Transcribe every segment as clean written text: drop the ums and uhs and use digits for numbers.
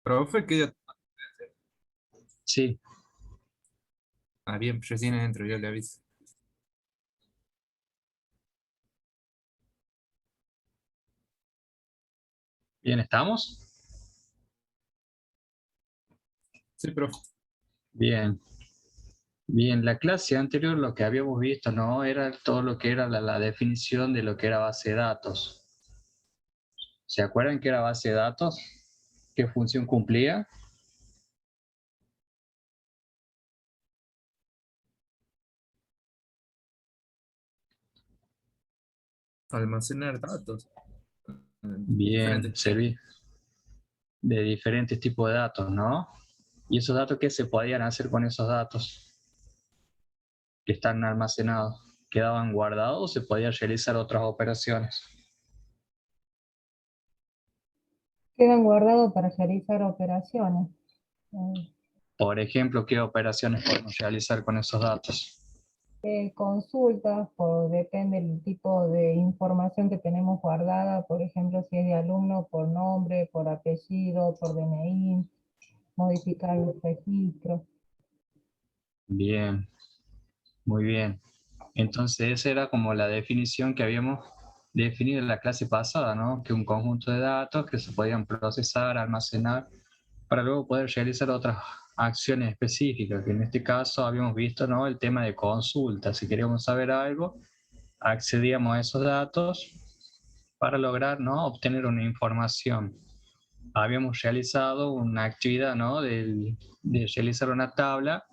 Profe, que ya... Sí, Ah, bien, recién entro, yo le aviso. bien, ¿estamos? Sí, profe. Bien, bien. La clase anterior lo que habíamos visto, ¿no? Era todo lo que era la definición de lo que era base de datos. ¿Se acuerdan qué era base de datos? ¿Qué función cumplía? Almacenar datos. Bien, Diferentes. serví de diferentes tipos de datos, ¿no? ¿Y esos datos qué se podían hacer con esos datos que están almacenados? ¿Quedaban guardados o se podían realizar otras operaciones? Quedan guardados para realizar operaciones. Por ejemplo, ¿qué operaciones podemos realizar con esos datos? Consultas, depende del tipo de información que tenemos guardada, por ejemplo, si es de alumno, por nombre, por apellido, por DNI, modificar los registros. Bien, muy bien. Entonces esa era como la definición que habíamos definido en la clase pasada, ¿no? Que un conjunto de datos que se podían procesar, almacenar, para luego poder realizar otras acciones específicas, que en este caso habíamos visto, ¿no? El tema de consulta. Si queríamos saber algo, accedíamos a esos datos para lograr, ¿no? Obtener una información. Habíamos realizado una actividad, ¿no? De realizar una tabla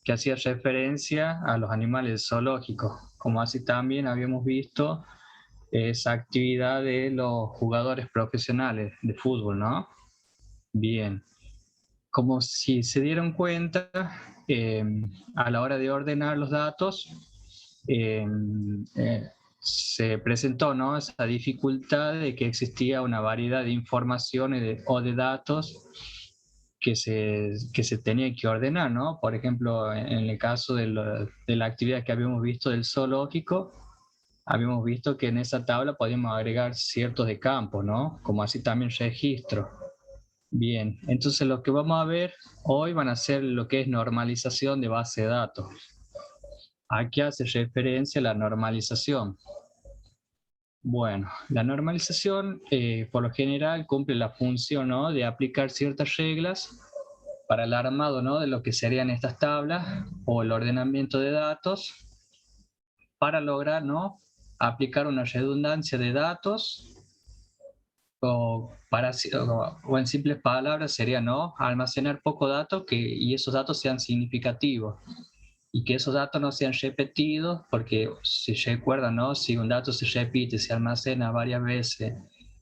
que hacía referencia a los animales zoológicos, como así también habíamos visto esa actividad de los jugadores profesionales de fútbol, ¿no? Bien, como si se dieron cuenta, eh, a la hora de ordenar los datos, eh, se presentó, ¿no? Esa dificultad de que existía una variedad de informaciones o de datos que se tenía que ordenar, ¿no? Por ejemplo, en el caso de la actividad que habíamos visto del zoológico, habíamos visto que en esa tabla podíamos agregar ciertos de campo, ¿no? Como así también registro. Bien, entonces lo que vamos a ver hoy van a ser lo que es normalización de base de datos. Aquí hace referencia a la normalización. Bueno, la normalización por lo general cumple la función, ¿no? De aplicar ciertas reglas para el armado, ¿no? De lo que serían estas tablas o el ordenamiento de datos para lograr, ¿no? Aplicar una redundancia de datos o en simples palabras sería, ¿no? Almacenar poco datos y esos datos sean significativos y que esos datos no sean repetidos, porque si recuerdan, ¿no? Si un dato se repite, se almacena varias veces,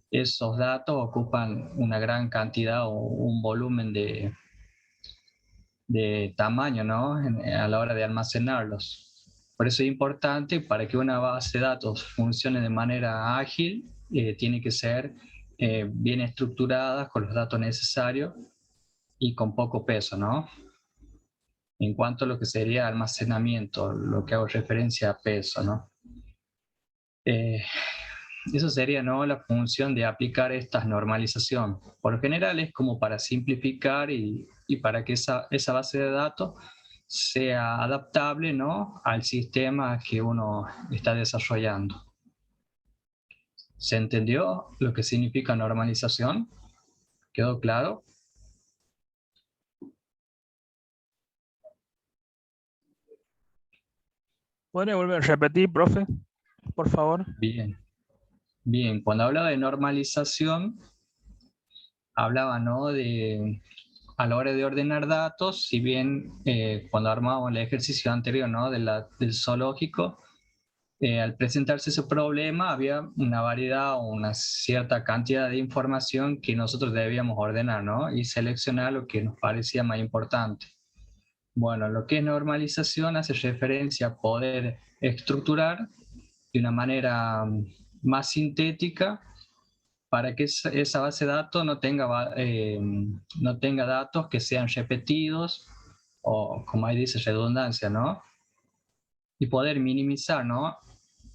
esos datos ocupan una gran cantidad o un volumen de tamaño, ¿no? A la hora de almacenarlos. Por eso es importante, para que una base de datos funcione de manera ágil, tiene que ser bien estructurada, con los datos necesarios y con poco peso, ¿no? En cuanto a lo que sería almacenamiento, lo que hago referencia a peso, ¿no? Eh, Eso sería, ¿no? La función de aplicar esta normalización. Por lo general es como para simplificar y para que esa base de datos sea adaptable, ¿no? Al sistema que uno está desarrollando. ¿Se entendió lo que significa normalización? ¿Quedó claro? ¿Podría volver a repetir, profe, por favor? Bien, bien. Cuando hablaba de normalización, hablaba, ¿no? A la hora de ordenar datos, si bien cuando armábamos el ejercicio anterior, ¿no? Del zoológico, al presentarse ese problema había una variedad o una cierta cantidad de información que nosotros debíamos ordenar, ¿no? Y seleccionar lo que nos parecía más importante. Bueno, lo que es normalización hace referencia a poder estructurar de una manera más sintética para que esa base de datos no tenga datos que sean repetidos o, como ahí dice, redundancia, ¿no? Y poder minimizar, ¿no?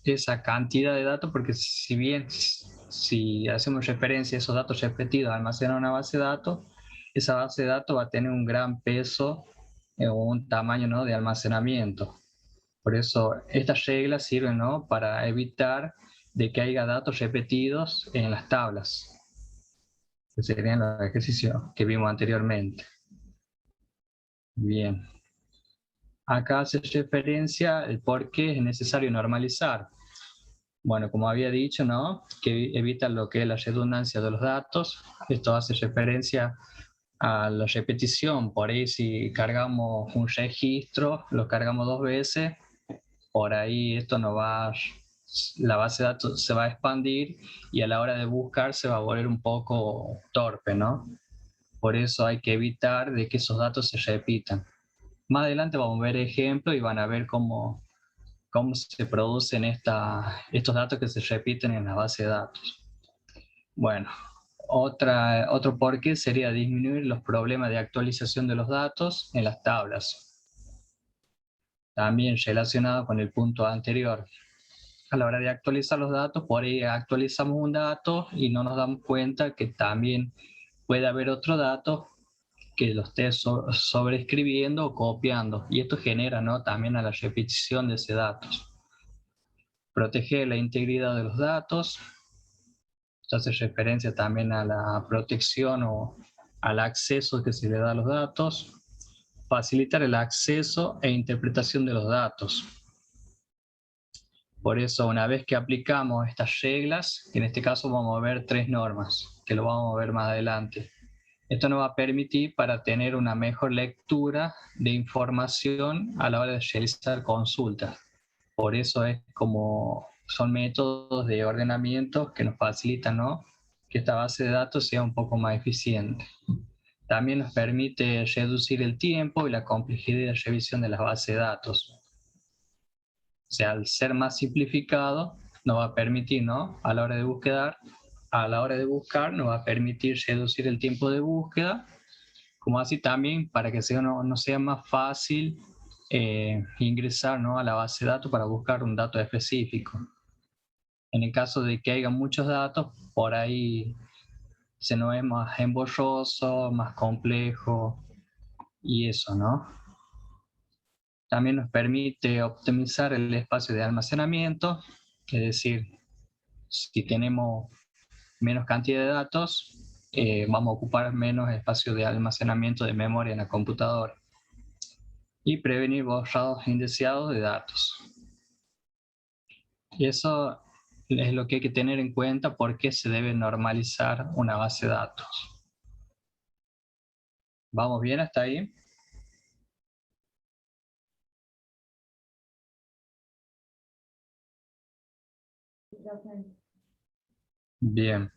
Esa cantidad de datos, porque si hacemos referencia a esos datos repetidos almacenados en una base de datos, esa base de datos va a tener un gran peso o un tamaño, ¿no?, de almacenamiento. Por eso estas reglas sirven, ¿no?, para evitar de que haya datos repetidos en las tablas, que serían los ejercicios que vimos anteriormente. Bien. Acá hace referencia el por qué es necesario normalizar. Bueno, como había dicho, ¿no?, que evita lo que es la redundancia de los datos. Esto hace referencia a la repetición. Por ahí si cargamos un registro, lo cargamos 2 veces, por ahí esto no va, la base de datos se va a expandir y a la hora de buscar se va a volver un poco torpe, ¿no? Por eso hay que evitar de que esos datos se repitan. Más adelante vamos a ver ejemplos y van a ver cómo se producen estos datos que se repiten en la base de datos. Bueno, otro porqué sería disminuir los problemas de actualización de los datos en las tablas. También relacionado con el punto anterior. A la hora de actualizar los datos, por ahí actualizamos un dato y no nos damos cuenta que también puede haber otro dato que lo esté sobreescribiendo o copiando. Y esto genera, ¿no?, también a la repetición de ese dato. Proteger la integridad de los datos. Esto hace referencia también a la protección o al acceso que se le da a los datos. Facilitar el acceso e interpretación de los datos. Por eso, una vez que aplicamos estas reglas, que en este caso vamos a ver 3 normas, que lo vamos a ver más adelante. Esto nos va a permitir para tener una mejor lectura de información a la hora de realizar consultas. Por eso es como son métodos de ordenamiento que nos facilitan, ¿no?, que esta base de datos sea un poco más eficiente. También nos permite reducir el tiempo y la complejidad de revisión de las bases de datos. O sea, al ser más simplificado, nos va a permitir, ¿no?, a la hora de buscar, nos va a permitir reducir el tiempo de búsqueda, como así también para que no sea más fácil ingresar, ¿no?, a la base de datos para buscar un dato específico. En el caso de que haya muchos datos, por ahí se nos es más embolloso, más complejo y eso, ¿no? También nos permite optimizar el espacio de almacenamiento, es decir, si tenemos menos cantidad de datos, vamos a ocupar menos espacio de almacenamiento de memoria en la computadora. Y prevenir borrados indeseados de datos. Y eso es lo que hay que tener en cuenta porque se debe normalizar una base de datos. ¿Vamos bien hasta ahí? Bien.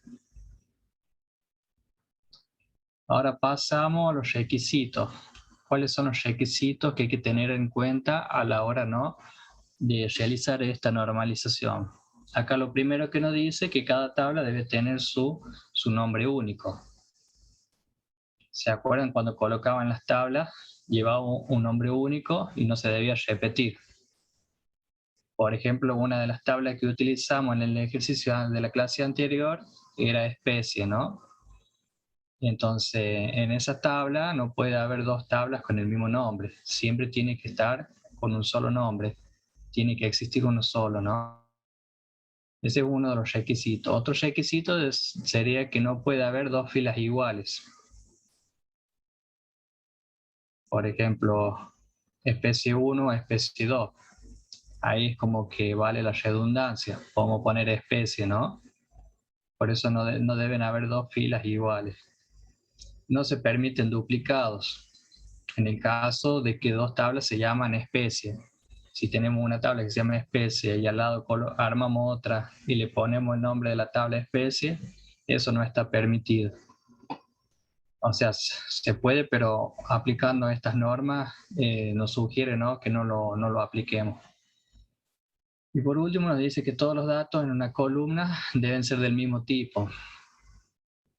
Ahora pasamos a los requisitos. ¿Cuáles son los requisitos que hay que tener en cuenta a la hora, ¿no?, de realizar esta normalización? Acá lo primero que nos dice que cada tabla debe tener su nombre único. ¿Se acuerdan cuando colocaban las tablas? Llevaba un nombre único y no se debía repetir. Por ejemplo, una de las tablas que utilizamos en el ejercicio de la clase anterior era especie, ¿no? Entonces, en esa tabla no puede haber 2 tablas con el mismo nombre. Siempre tiene que estar con un solo nombre. Tiene que existir uno solo, ¿no? Ese es uno de los requisitos. Otro requisito sería que no puede haber 2 filas iguales. Por ejemplo, especie 1, especie 2. Ahí es como que vale la redundancia. Podemos poner especie, ¿no? Por eso no deben haber 2 filas iguales. No se permiten duplicados. En el caso de que 2 tablas se llaman especie. Si tenemos una tabla que se llama especie y al lado armamos otra y le ponemos el nombre de la tabla especie, eso no está permitido. O sea, se puede, pero aplicando estas normas nos sugiere, ¿no?, que no lo apliquemos. Y por último nos dice que todos los datos en una columna deben ser del mismo tipo.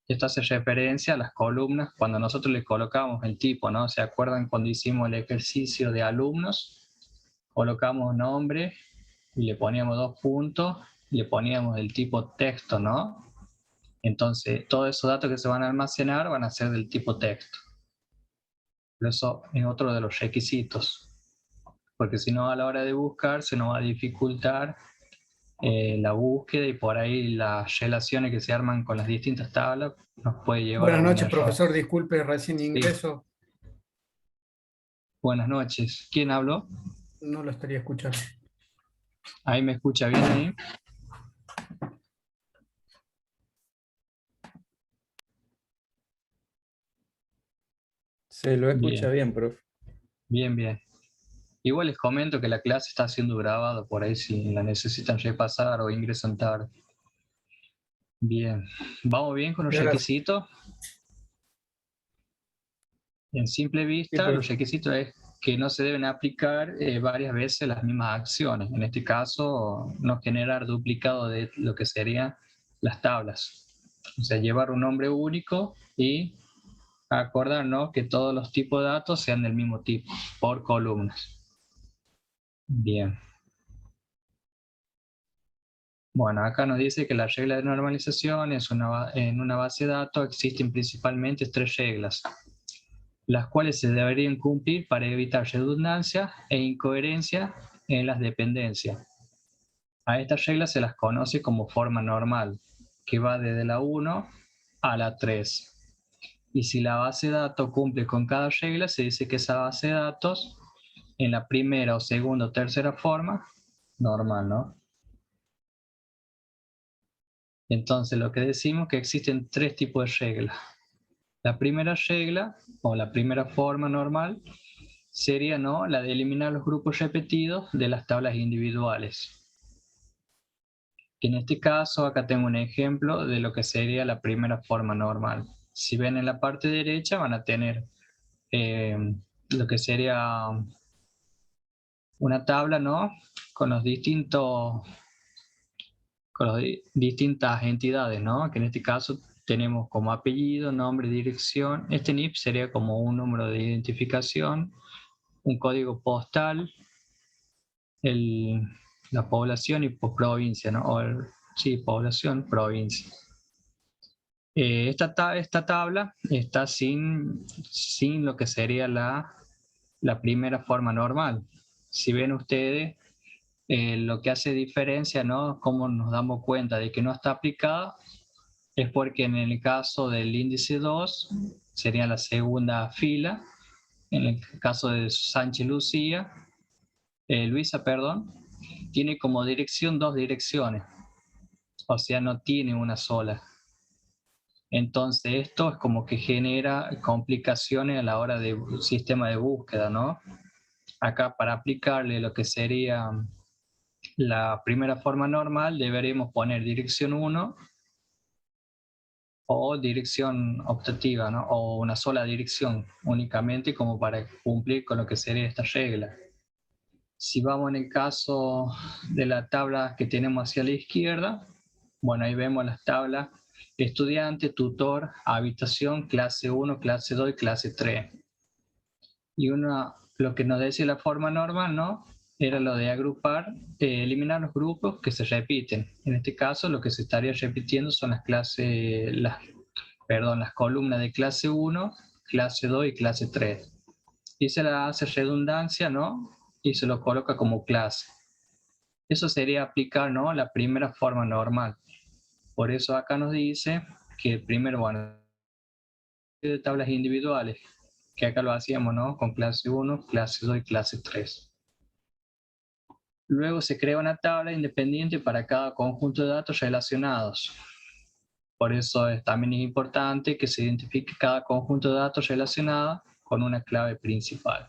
Esto hace referencia a las columnas cuando nosotros le colocamos el tipo, ¿no? ¿Se acuerdan cuando hicimos el ejercicio de alumnos? Colocamos nombre y le poníamos 2 puntos y le poníamos el tipo texto, ¿no? Entonces, todos esos datos que se van a almacenar van a ser del tipo texto. Pero eso es otro de los requisitos. Porque si no, a la hora de buscar, se nos va a dificultar la búsqueda y por ahí las relaciones que se arman con las distintas tablas nos puede llevar a Buenas un noches, error. profesor. Disculpe, recién Sí. ingreso. Buenas noches. ¿Quién habló? No lo estaría escuchando. ¿Ahí me escucha bien ahí? Se lo escucha Bien. bien, profe. Bien, bien. Igual les comento que la clase está siendo grabada por ahí si la necesitan repasar o ingresan tarde. Bien. ¿Vamos bien con los Gracias. requisitos? En simple vista, profe. los requisitos es que no se deben aplicar varias veces las mismas acciones. En este caso, no generar duplicado de lo que serían las tablas. O sea, llevar un nombre único y acordarnos que todos los tipos de datos sean del mismo tipo, por columnas. Bien. Bueno, acá nos dice que la regla de normalización en una base de datos existen principalmente 3 reglas, las cuales se deberían cumplir para evitar redundancia e incoherencia en las dependencias. A estas reglas se las conoce como forma normal, que va desde la 1 a la 3. Y si la base de datos cumple con cada regla, se dice que esa base de datos en la primera o segunda o tercera forma, normal, ¿no? Entonces lo que decimos es que existen 3 tipos de reglas. La primera regla, o la primera forma normal, sería, ¿no?, la de eliminar los grupos repetidos de las tablas individuales. En este caso, acá tengo un ejemplo de lo que sería la primera forma normal. Si ven en la parte derecha van a tener lo que sería una tabla, ¿no?, con los distintas entidades, ¿no?, que en este caso tenemos como apellido, nombre, dirección. Este NIP sería como un número de identificación, un código postal, la población y provincia, ¿no? Sí, población, provincia. Esta tabla está sin lo que sería la primera forma normal. Si ven ustedes, lo que hace diferencia, ¿no?, cómo nos damos cuenta de que no está aplicada, es porque en el caso del índice 2 sería la segunda fila. En el caso de Luisa, tiene como dirección 2 direcciones, o sea, no tiene una sola. Entonces esto es como que genera complicaciones a la hora del sistema de búsqueda, ¿no? Acá, para aplicarle lo que sería la primera forma normal, deberemos poner dirección 1 o dirección optativa, ¿no?, o una sola dirección únicamente, como para cumplir con lo que sería esta regla. Si vamos en el caso de la tabla que tenemos hacia la izquierda, bueno, ahí vemos las tablas estudiante, tutor, habitación, clase 1, clase 2 y clase 3. Y lo que nos decía la forma normal, ¿no?, era lo de agrupar, eliminar los grupos que se repiten. En este caso, lo que se estaría repitiendo son las columnas de clase 1, clase 2 y clase 3. Y se la hace redundancia, ¿no?, y se lo coloca como clase. Eso sería aplicar, ¿no?, la primera forma normal. Por eso acá nos dice que primero, bueno, de tablas individuales, que acá lo hacíamos, ¿no?, con clase 1, clase 2 y clase 3. Luego se crea una tabla independiente para cada conjunto de datos relacionados. Por eso también es importante que se identifique cada conjunto de datos relacionados con una clave principal.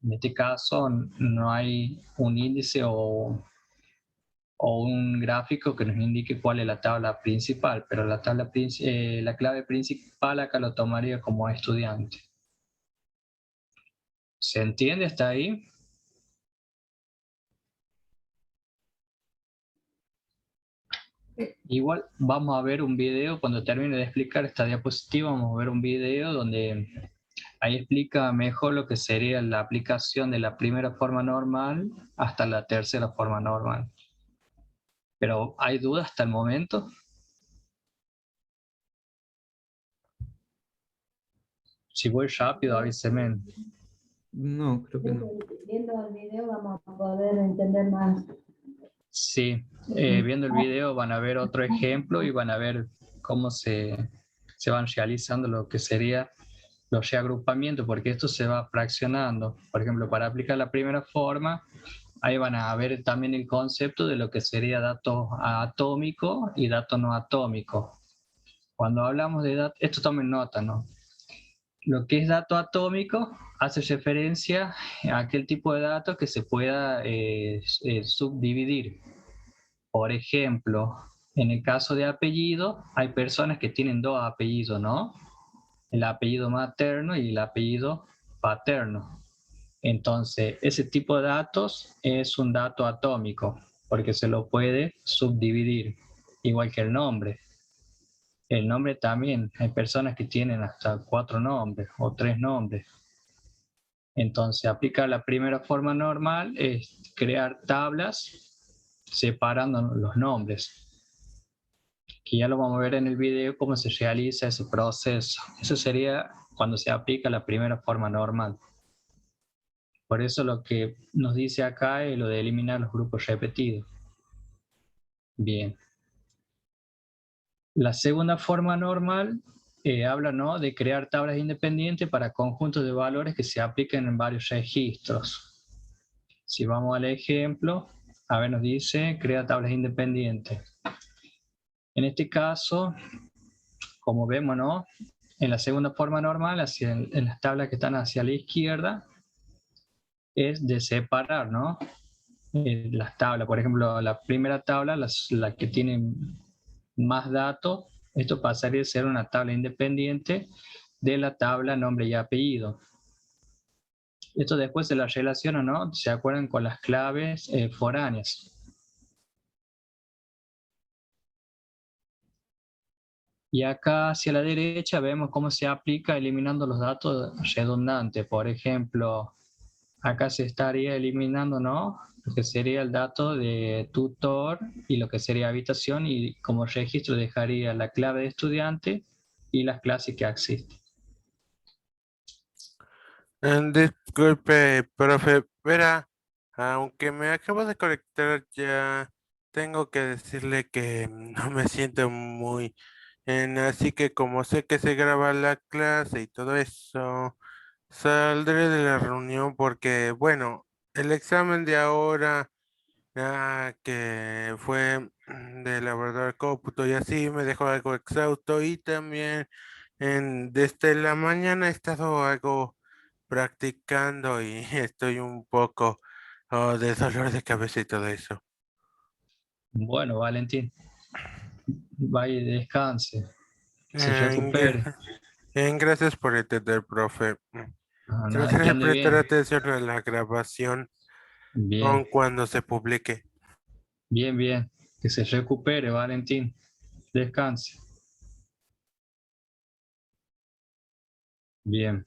En este caso no hay un índice o un gráfico que nos indique cuál es la tabla principal, pero la clave principal acá lo tomaría como estudiante. ¿Se entiende hasta ahí? Igual vamos a ver un video, cuando termine de explicar esta diapositiva, vamos a ver un video donde ahí explica mejor lo que sería la aplicación de la primera forma normal hasta la tercera forma normal. Pero ¿hay dudas hasta el momento? Si voy rápido, avíseme. No, creo que no. Viendo el video vamos a poder entender más. Sí, viendo el video van a ver otro ejemplo y van a ver cómo se van realizando lo que sería los reagrupamientos, porque esto se va fraccionando. Por ejemplo, para aplicar la primera forma, ahí van a ver también el concepto de lo que sería dato atómico y dato no atómico. Cuando hablamos de datos, esto tomen nota, ¿no? Lo que es dato atómico hace referencia a aquel tipo de datos que se pueda subdividir. Por ejemplo, en el caso de apellido, hay personas que tienen dos apellidos, ¿no? El apellido materno y el apellido paterno. Entonces, ese tipo de datos es un dato atómico, porque se lo puede subdividir, igual que el nombre. El nombre también, hay personas que tienen hasta 4 nombres o 3 nombres. Entonces, aplicar la primera forma normal es crear tablas separando los nombres, que ya lo vamos a ver en el video cómo se realiza ese proceso. Eso sería cuando se aplica la primera forma normal. Por eso lo que nos dice acá es lo de eliminar los grupos repetidos. Bien. La segunda forma normal habla, ¿no?, de crear tablas independientes para conjuntos de valores que se apliquen en varios registros. Si vamos al ejemplo, a ver, nos dice, crea tablas independientes. En este caso, como vemos, ¿no?, en la segunda forma normal, en las tablas que están hacia la izquierda, es de separar, ¿no?, las tablas. Por ejemplo, la primera tabla, la que tiene más datos, esto pasaría a ser una tabla independiente de la tabla nombre y apellido. Esto después se la relaciona, ¿no?, se acuerdan, con las claves foráneas. Y acá hacia la derecha vemos cómo se aplica eliminando los datos redundantes. Por ejemplo, acá se estaría eliminando, ¿no?, lo que sería el dato de tutor y lo que sería habitación, y como registro dejaría la clave de estudiante y las clases que existen. Disculpe, profe, verá, aunque me acabo de conectar ya, tengo que decirle que no me siento muy así que como sé que se graba la clase y todo eso, saldré de la reunión porque, bueno, el examen de ahora, que fue de laboratorio de cómputo y así, me dejó algo exhausto, y también desde la mañana he estado algo practicando y estoy un poco de dolor de cabeza y todo eso. Bueno, Valentín, vaya y descanse, se Eh, recupere. Gracias por entender, profe. Nada, que Trataré de ande prestar bien. atención a la grabación Bien, cuando se publique. bien, bien. Que se recupere, Valentín. Descanse. Bien.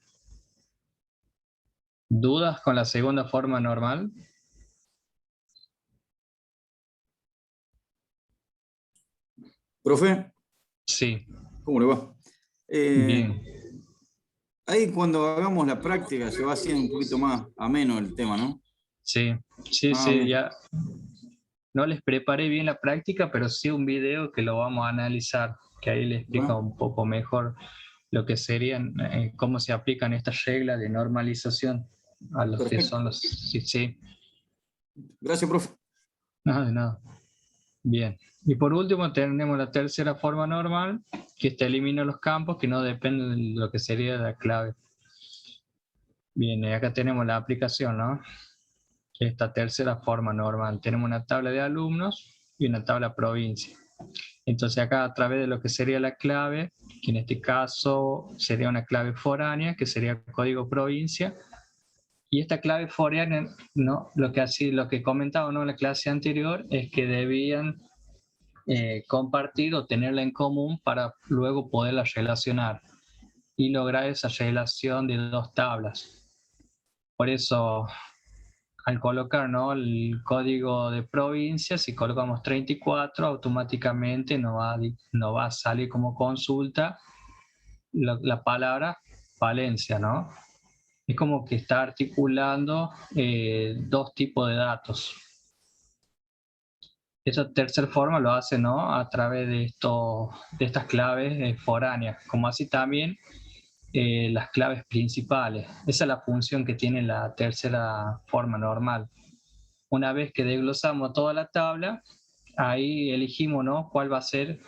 ¿Dudas con la segunda forma normal? Profe, Sí, ¿cómo le va? bien. Ahí cuando hagamos la práctica se va haciendo un poquito más ameno el tema, ¿no? Sí, sí, Ah, sí, bien. ya. No les preparé bien la práctica, pero sí un video que lo vamos a analizar, que ahí les explica Bueno. un poco mejor lo que serían, cómo se aplican estas reglas de normalización a los que Perfecto. son los... Sí, sí. Gracias, profe. Nada de nada. Bien. Y por último tenemos la tercera forma normal, que esta elimina los campos que no dependen de lo que sería la clave. Bien, y acá tenemos la aplicación, ¿no? Esta tercera forma normal. Tenemos una tabla de alumnos y una tabla provincia. Entonces acá, a través de lo que sería la clave, que en este caso sería una clave foránea, que sería código provincia, y esta clave foránea, ¿no?, lo que comentaba, ¿no?, en la clase anterior, es que debían compartir o tenerla en común para luego poderla relacionar y lograr esa relación de dos tablas. Por eso, al colocar, ¿no?, el código de provincia, si colocamos 34, automáticamente no va a salir como consulta la palabra falencia, ¿no? Es como que está articulando dos tipos de datos. Esa tercera forma lo hace, ¿no? A través de estas claves foráneas, como así también las claves principales. Esa es la función que tiene la tercera forma normal. Una vez que desglosamos toda la tabla, ahí elegimos, ¿no?, cuál va a ser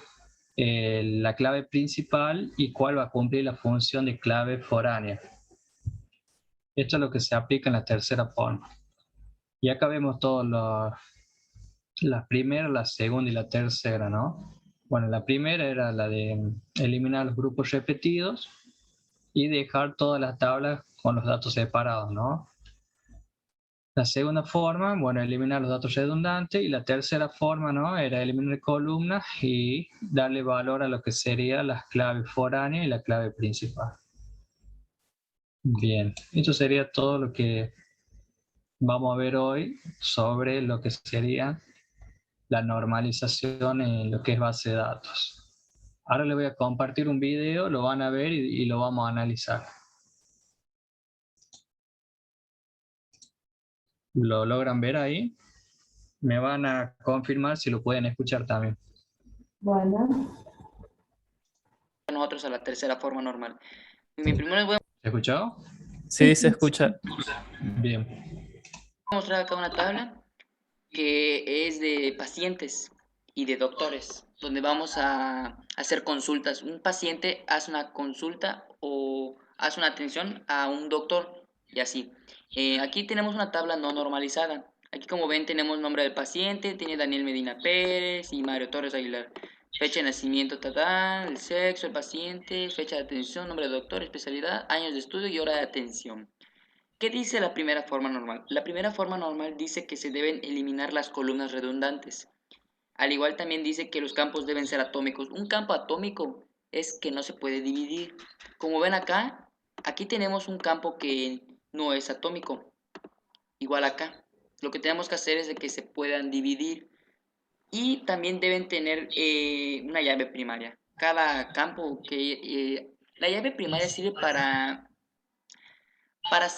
la clave principal y cuál va a cumplir la función de clave foránea. Esto es lo que se aplica en la tercera forma. Y acá vemos todas la primera, la segunda y la tercera, ¿no? Bueno, la primera era la de eliminar los grupos repetidos y dejar todas las tablas con los datos separados, ¿no? La segunda forma, bueno, eliminar los datos redundantes, y la tercera forma, ¿no?, era eliminar columnas y darle valor a lo que serían las claves foráneas y la clave principal. Bien, esto sería todo lo que vamos a ver hoy sobre lo que sería la normalización en lo que es base de datos. Ahora les voy a compartir un video, lo van a ver y lo vamos a analizar. ¿Lo logran ver ahí? Me van a confirmar si lo pueden escuchar también. Bueno. Nosotros a la tercera forma normal. Primero les voy ¿Se escuchó? Sí, se escucha. Bien. a mostrar acá una tabla que es de pacientes y de doctores, donde vamos a hacer consultas. Un paciente hace una consulta o hace una atención a un doctor y así. Aquí tenemos una tabla no normalizada. Aquí, como ven, tenemos nombre del paciente, tiene Daniel Medina Pérez y Mario Torres Aguilar. Fecha de nacimiento, el sexo del paciente, fecha de atención, nombre del doctor, especialidad, años de estudio y hora de atención. ¿Qué dice la primera forma normal? La primera forma normal dice que se deben eliminar las columnas redundantes. Al igual también dice que los campos deben ser atómicos. Un campo atómico es que no se puede dividir. Como ven acá, aquí tenemos un campo que no es atómico. Igual acá. Lo que tenemos que hacer es de que se puedan dividir. Y también deben tener una llave primaria. Cada campo que... la llave primaria sirve para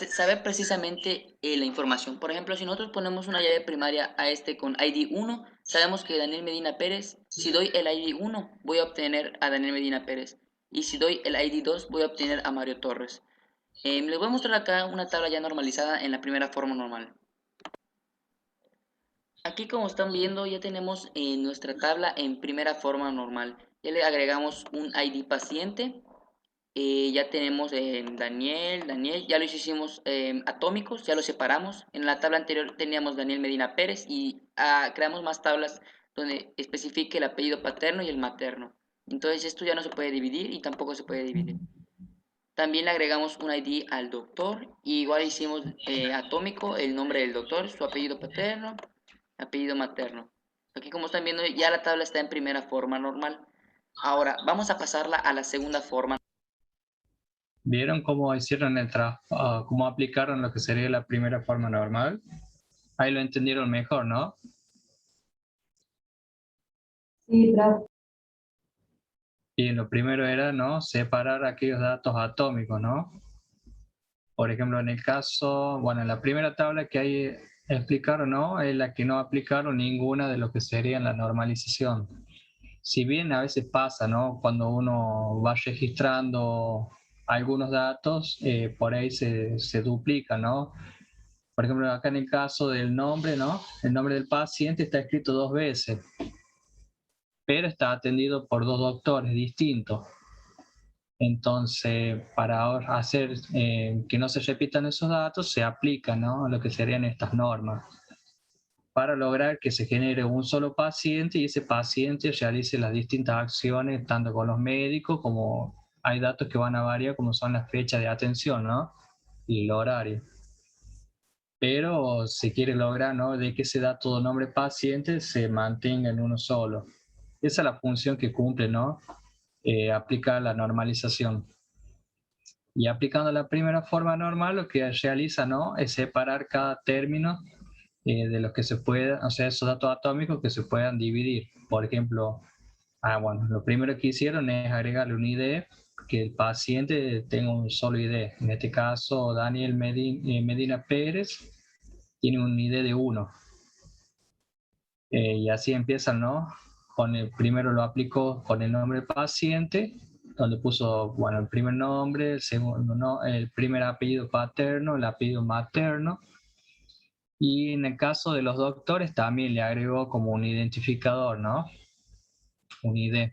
saber precisamente la información. Por ejemplo, si nosotros ponemos una llave primaria a este con ID 1, sabemos que Daniel Medina Pérez, si doy el ID 1, voy a obtener a Daniel Medina Pérez. Y si doy el ID 2, voy a obtener a Mario Torres. Les voy a mostrar acá una tabla ya normalizada en la primera forma normal. Aquí, como están viendo, ya tenemos nuestra tabla en primera forma normal. Ya le agregamos un ID paciente. Ya tenemos Daniel, ya los hicimos atómicos, ya los separamos. En la tabla anterior teníamos Daniel Medina Pérez y creamos más tablas donde especifique el apellido paterno y el materno. Entonces esto ya no se puede dividir y tampoco se puede dividir. También le agregamos un ID al doctor, y igual hicimos atómico el nombre del doctor, su apellido paterno, apellido materno. Aquí, como están viendo, ya la tabla está en primera forma normal. Ahora vamos a pasarla a la segunda forma. ¿Vieron cómo hicieron cómo aplicaron lo que sería la primera forma normal? Ahí lo entendieron mejor, ¿no? Sí, profe. Y lo primero era, ¿no?, separar aquellos datos atómicos, ¿no? Por ejemplo, en el caso, bueno, en la primera tabla que ahí explicaron, ¿no?, es la que no aplicaron ninguna de lo que sería la normalización. Si bien a veces pasa, ¿no?, cuando uno va registrando algunos datos, por ahí se duplica, ¿no? Por ejemplo, acá en el caso del nombre, ¿no?, el nombre del paciente está escrito 2 veces, pero está atendido por 2 doctores distintos. Entonces, para hacer que no se repitan esos datos, se aplica, ¿no?, lo que serían estas normas, para lograr que se genere un solo paciente y ese paciente realice las distintas acciones, tanto con los médicos, como hay datos que van a variar, como son las fechas de atención, ¿no?, y el horario. Pero se quiere lograr, ¿no?, de que ese dato de nombre paciente se mantenga en uno solo. Esa es la función que cumple, ¿no?, aplicar la normalización. Y aplicando la primera forma normal, lo que realiza, ¿no?, es separar cada término de los que se puedan, o sea, esos datos atómicos que se puedan dividir. Por ejemplo, bueno, lo primero que hicieron es agregarle un ID que el paciente tenga un solo ID. En este caso, Daniel Medina Pérez tiene un ID de 1. Y así empiezan, ¿no? Primero lo aplicó con el nombre del paciente, donde puso, bueno, el primer nombre, el segundo, no, el primer apellido paterno, el apellido materno. Y en el caso de los doctores también le agregó como un identificador, ¿no? Un ID.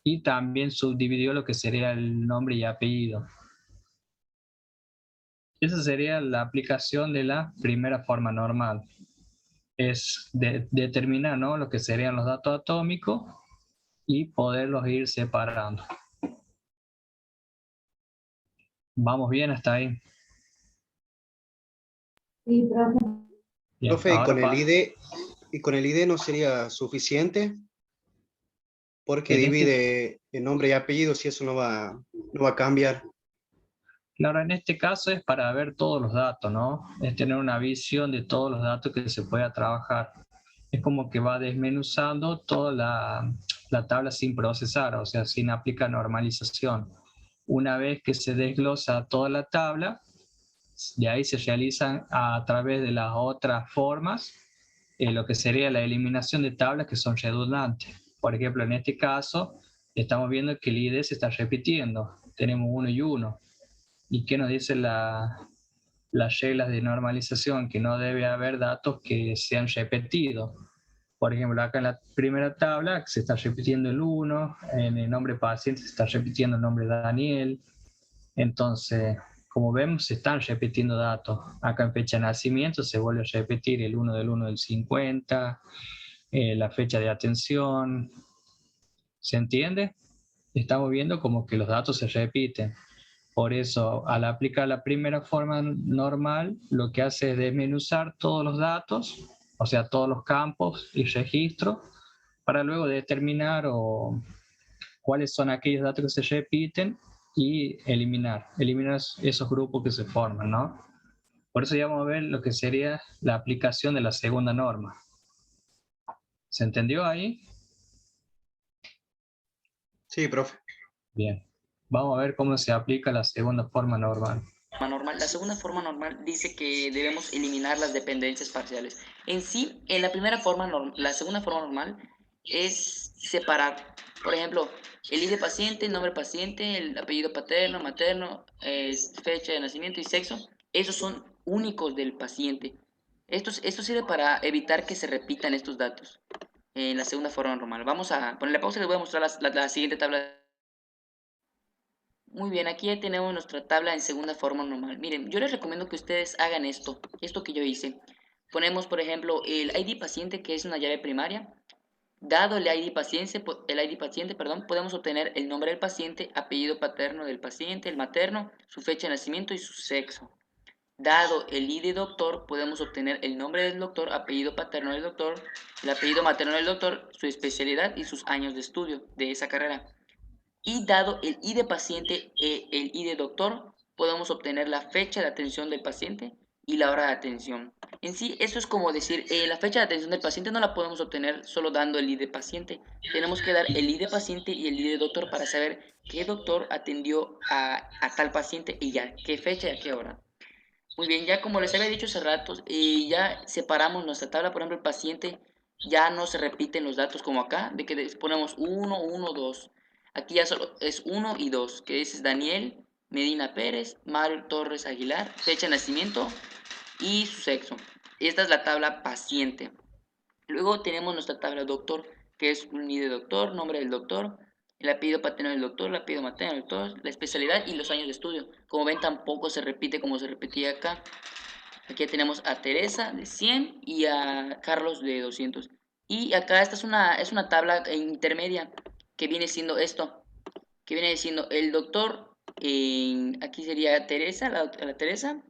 Y también subdividió lo que sería el nombre y apellido. Esa sería la aplicación de la primera forma normal. Es determinar, ¿no?, lo que serían los datos atómicos y poderlos ir separando. ¿Vamos bien hasta ahí? Sí, profe. Bien, Profe, ahora y con el ID no sería suficiente, porque En este- divide el nombre y apellido, si eso no va a cambiar. Claro, en este caso es para ver todos los datos, ¿no? Es tener una visión de todos los datos que se pueda trabajar. Es como que va desmenuzando toda la tabla sin procesar, o sea, sin aplicar normalización. Una vez que se desglosa toda la tabla, de ahí se realizan a través de las otras formas lo que sería la eliminación de tablas que son redundantes. Por ejemplo, en este caso, estamos viendo que el ID se está repitiendo. Tenemos 1 y 1. ¿Y qué nos dice las reglas de normalización? Que no debe haber datos que sean repetidos. Por ejemplo, acá en la primera tabla se está repitiendo el 1, en el nombre paciente se está repitiendo el nombre Daniel. Entonces, como vemos, se están repitiendo datos. Acá en fecha de nacimiento se vuelve a repetir el 1 del 1 del 50, la fecha de atención. ¿Se entiende? Estamos viendo como que los datos se repiten. Por eso, al aplicar la primera forma normal, lo que hace es desmenuzar todos los datos, o sea, todos los campos y registros, para luego determinar cuáles son aquellos datos que se repiten y eliminar esos grupos que se forman, ¿no? Por eso ya vamos a ver lo que sería la aplicación de la segunda norma. ¿Se entendió ahí? Sí, profe. Bien. Vamos a ver cómo se aplica la segunda forma normal. La segunda forma normal dice que debemos eliminar las dependencias parciales. En sí, en la primera forma, la segunda forma normal es separar. Por ejemplo, el ID paciente, el nombre paciente, el apellido paterno, materno, fecha de nacimiento y sexo. Esos son únicos del paciente. Esto sirve para evitar que se repitan estos datos en la segunda forma normal. Vamos a ponerle pausa y les voy a mostrar la siguiente tabla. Muy bien, aquí ya tenemos nuestra tabla en segunda forma normal. Miren, yo les recomiendo que ustedes hagan esto que yo hice. Ponemos, por ejemplo, el ID paciente, que es una llave primaria. Dado el ID paciente, podemos obtener el nombre del paciente, apellido paterno del paciente, el materno, su fecha de nacimiento y su sexo. Dado el ID doctor, podemos obtener el nombre del doctor, apellido paterno del doctor, el apellido materno del doctor, su especialidad y sus años de estudio de esa carrera. Y dado el ID paciente e el ID doctor, podemos obtener la fecha de atención del paciente y la hora de atención. En sí, eso es como decir, la fecha de atención del paciente no la podemos obtener solo dando el ID paciente. Tenemos que dar el ID paciente y el ID doctor para saber qué doctor atendió a tal paciente y ya qué fecha y a qué hora. Muy bien, ya como les había dicho hace rato, ya separamos nuestra tabla. Por ejemplo, el paciente ya no se repiten los datos como acá, de que ponemos 1, 1, 2. Aquí ya solo es 1 y 2, que es Daniel Medina Pérez, Mario Torres Aguilar, fecha de nacimiento y su sexo. Esta es la tabla paciente. Luego tenemos nuestra tabla doctor, que es un ID de doctor, nombre del doctor, el apellido paterno del doctor, el apellido materno del doctor, la especialidad y los años de estudio. Como ven, tampoco se repite como se repetía acá. Aquí tenemos a Teresa de 100 y a Carlos de 200. Y acá esta es una tabla intermedia que viene siendo esto, que viene siendo el doctor, aquí sería Teresa, la Teresa,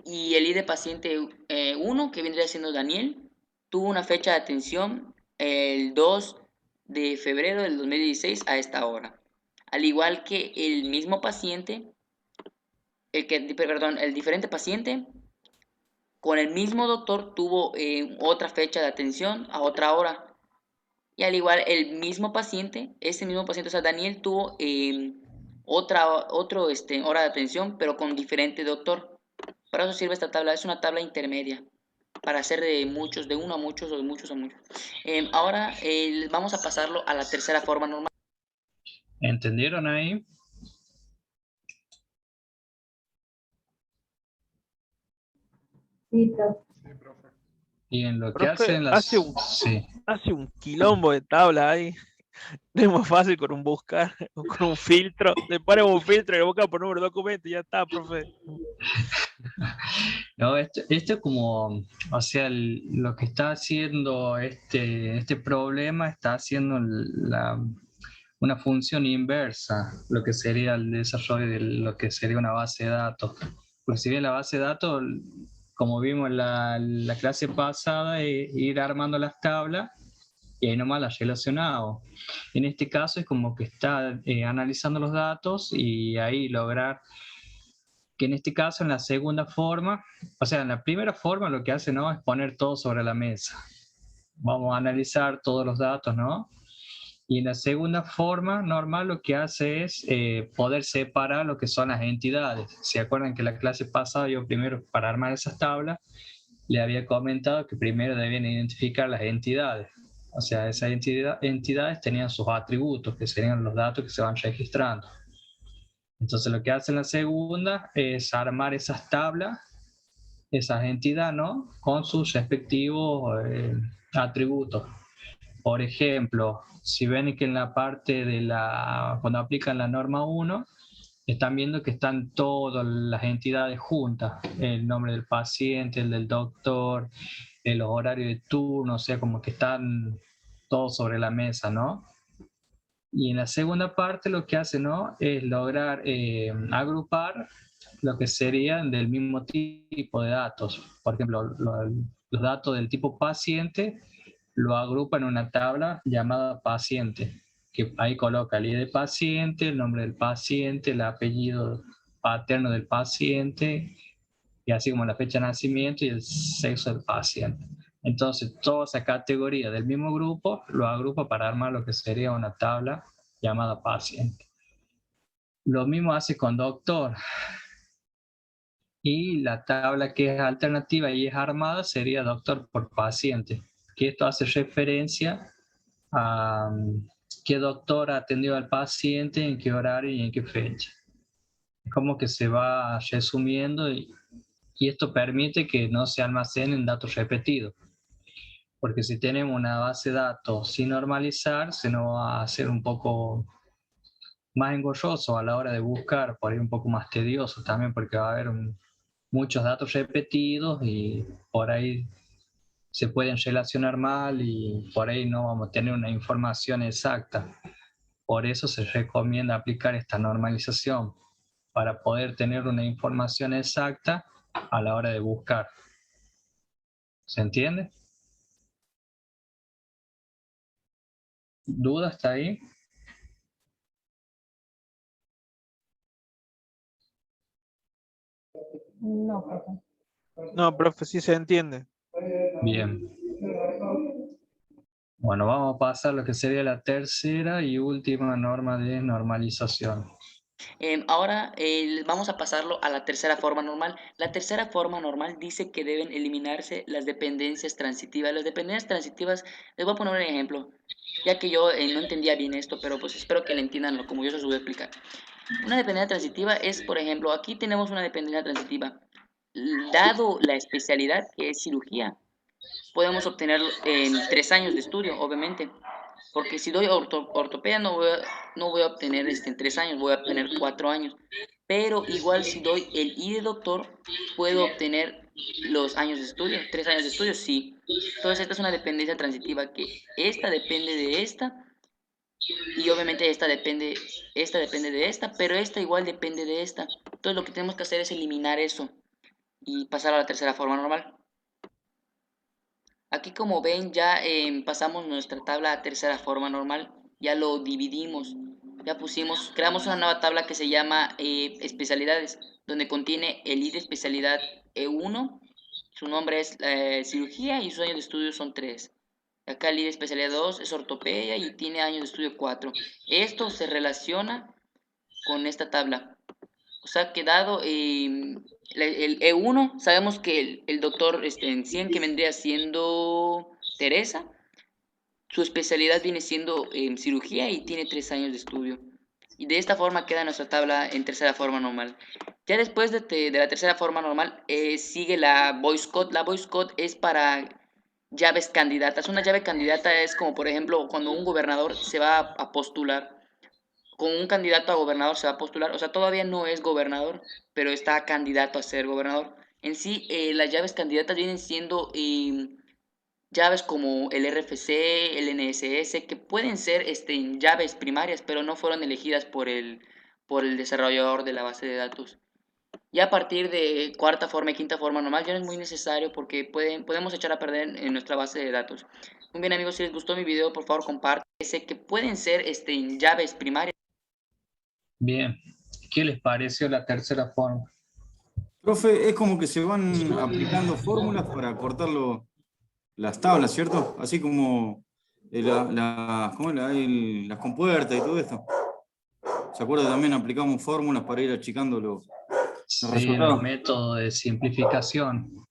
y el ID paciente 1, que vendría siendo Daniel, tuvo una fecha de atención el 2 de febrero del 2016 a esta hora. Al igual que el mismo paciente, el diferente paciente, con el mismo doctor tuvo otra fecha de atención a otra hora. Y al igual, ese mismo paciente, o sea, Daniel tuvo otro hora de atención, pero con diferente doctor. Para eso sirve esta tabla, es una tabla intermedia, para hacer de muchos, de uno a muchos o de muchos a muchos. Ahora vamos a pasarlo a la tercera forma normal. ¿Entendieron ahí? Sí, profe. Y en lo que Profe, hacen las... Sí. hace un quilombo de tabla ahí. No es más fácil con un buscar o con un filtro. Le ponemos un filtro y le busca por número de documento y ya está, profe. No, esto es como, o sea, lo que está haciendo este problema está haciendo una función inversa, lo que sería el desarrollo de lo que sería una base de datos. Porque si bien la base de datos, como vimos en la clase pasada, es ir armando las tablas y ahí nomás las relacionado. En este caso es como que está analizando los datos y ahí lograr que en este caso en la segunda forma, o sea, en la primera forma lo que hace, ¿no?, es poner todo sobre la mesa. Vamos a analizar todos los datos, ¿no? Y en la segunda forma normal lo que hace es poder separar lo que son las entidades. ¿Se acuerdan que la clase pasada yo primero, para armar esas tablas, le había comentado que primero debían identificar las entidades? O sea, esas entidades tenían sus atributos, que serían los datos que se van registrando. Entonces lo que hace en la segunda es armar esas tablas, esas entidades, ¿no?, con sus respectivos atributos. Por ejemplo, si ven que en la parte de cuando aplican la norma 1, están viendo que están todas las entidades juntas, el nombre del paciente, el del doctor, los horarios de turno, o sea, como que están todos sobre la mesa, ¿no? Y en la segunda parte lo que hace, ¿no?, es lograr agrupar lo que serían del mismo tipo de datos. Por ejemplo, los datos del tipo paciente lo agrupa en una tabla llamada paciente, que ahí coloca el ID del paciente, el nombre del paciente, el apellido paterno del paciente, y así como la fecha de nacimiento y el sexo del paciente. Entonces, toda esa categoría del mismo grupo lo agrupa para armar lo que sería una tabla llamada paciente. Lo mismo hace con doctor. Y la tabla que es alternativa y es armada sería doctor por paciente, que esto hace referencia a qué doctor atendió al paciente, en qué horario y en qué fecha. Es como que se va resumiendo y esto permite que no se almacenen datos repetidos. Porque si tenemos una base de datos sin normalizar, se nos va a hacer un poco más engorroso a la hora de buscar, por ahí un poco más tedioso también, porque va a haber muchos datos repetidos y por ahí se pueden relacionar mal y por ahí no vamos a tener una información exacta. Por eso se recomienda aplicar esta normalización para poder tener una información exacta a la hora de buscar. ¿Se entiende? ¿Duda hasta ahí? No, profe. No, profe, sí se entiende. Bien. Bueno, vamos a pasar a lo que sería la tercera y última norma de normalización. Ahora vamos a pasarlo a la tercera forma normal. La tercera forma normal dice que deben eliminarse las dependencias transitivas. Las dependencias transitivas, les voy a poner un ejemplo, ya que yo no entendía bien esto, pero pues espero que lo entiendan como yo se los voy a explicar. Una dependencia transitiva es, por ejemplo, aquí tenemos una dependencia transitiva. Dado la especialidad que es cirugía, podemos obtenerlo en 3 años de estudio, obviamente. Porque si doy ortopedia no voy a obtener en 3 años, voy a obtener 4 años. Pero igual si doy el I de doctor, puedo obtener los años de estudio, 3 años de estudio, sí. Entonces esta es una dependencia transitiva, que esta depende de esta, y obviamente esta depende de esta, pero esta igual depende de esta. Entonces lo que tenemos que hacer es eliminar eso y pasar a la tercera forma normal. Aquí como ven ya pasamos nuestra tabla a tercera forma normal, ya lo dividimos, ya creamos una nueva tabla que se llama especialidades, donde contiene el ID de especialidad E1, su nombre es cirugía y sus años de estudio son 3. Acá el líder especialidad 2 es ortopedia y tiene años de estudio 4. Esto se relaciona con esta tabla. O sea, que dado el E1, sabemos que el doctor en 100, que vendría siendo Teresa, su especialidad viene siendo cirugía y tiene 3 años de estudio. Y de esta forma queda nuestra tabla en tercera forma normal. Ya después de la tercera forma normal sigue la voice code. La voice code es para llaves candidatas. Una llave candidata es como, por ejemplo, cuando un gobernador se va a postular. Con un candidato a gobernador se va a postular. O sea, todavía no es gobernador, pero está candidato a ser gobernador. En sí, las llaves candidatas vienen siendo llaves como el RFC, el NSS, que pueden ser llaves primarias, pero no fueron elegidas por el desarrollador de la base de datos. Y a partir de cuarta forma y quinta forma normal ya no es muy necesario porque podemos echar a perder en nuestra base de datos. Muy bien, amigos, si les gustó mi video, por favor compartan. Que pueden ser llaves primarias. Bien. ¿Qué les pareció la tercera forma? Profe, es como que se van aplicando fórmulas para cortar las tablas, ¿cierto? Así como ¿cómo era? Las compuertas y todo esto. ¿Se acuerda? También aplicamos fórmulas para ir achicando los Sí, resultados. el método de simplificación.